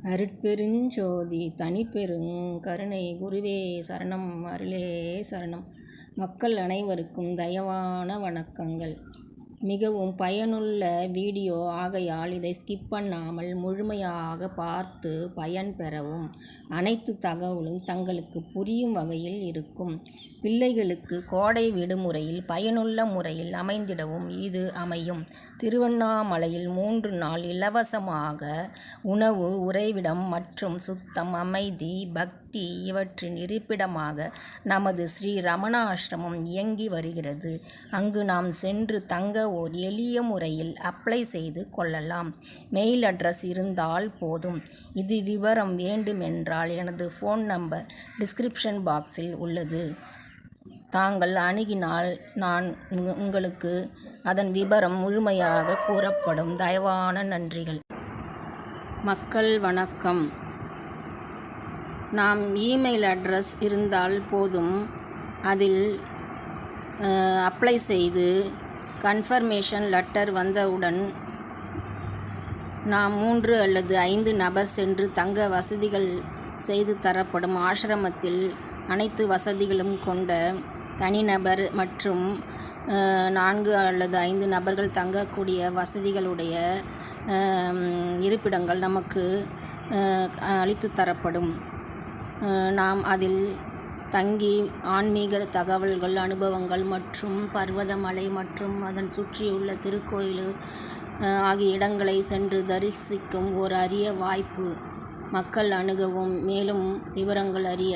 அருட்பெருஞ்சோதி தனிப்பெருங் கருணை குருவே சரணம் அருளே சரணம். மக்கள் அனைவருக்கும் தயவான வணக்கங்கள். மிகவும் பயனுள்ள வீடியோ ஆகையால் இதை ஸ்கிப் பண்ணாமல் முழுமையாக பார்த்து பயன் பெறவும். அனைத்து தகவலும் தங்களுக்கு புரியும் வகையில் இருக்கும். பிள்ளைகளுக்கு கோடை விடுமுறையில் பயனுள்ள முறையில் அமைந்திடவும் இது அமையும். திருவண்ணாமலையில் 3 நாள் இலவசமாக உணவு, உறைவிடம் மற்றும் சுத்தம், அமைதி, பக்தி இவற்றின் இருப்பிடமாக நமது ஸ்ரீ ரமணாசிரமம் இயங்கி வருகிறது. அங்கு நாம் சென்று தங்க ஓர் எளிய முறையில் அப்ளை செய்து கொள்ளலாம். மெயில் அட்ரஸ் இருந்தால் போதும். இது விவரம் வேண்டுமென்றால் எனது ஃபோன் நம்பர் டிஸ்கிரிப்ஷன் பாக்ஸில் உள்ளது. தாங்கள் அணுகினால் நான் உங்களுக்கு அதன் விபரம் முழுமையாக கூறப்படும். தயவான நன்றிகள். மக்கள் வணக்கம். நாம் இமெயில் அட்ரஸ் இருந்தால் போதும். அதில் அப்ளை செய்து கன்ஃபர்மேஷன் லெட்டர் வந்தவுடன் நாம் 3 அல்லது 5 நபர் சென்று தங்க வசதிகள் செய்து தரப்படும். ஆசிரமத்தில் அனைத்து வசதிகளும் கொண்ட தனிநபர் மற்றும் 4 அல்லது 5 நபர்கள் தங்கக்கூடிய வசதிகளுடைய இருப்பிடங்கள் நமக்கு அளித்து தரப்படும். நாம் அதில் தங்கி ஆன்மீக தகவல்கள், அனுபவங்கள் மற்றும் பர்வதமலை மற்றும் அதன் சுற்றியுள்ள திருக்கோயில் ஆகிய இடங்களை சென்று தரிசிக்கும் ஒரு அரிய வாய்ப்பு. மக்கள் அணுகவும். மேலும் விவரங்கள் அறிய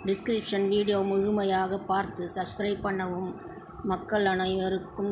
டிஸ்கிரிப்ஷன் வீடியோ முழுமையாக பார்த்து சப்ஸ்கிரைப் பண்ணவும். மக்கள் அனைவருக்கும்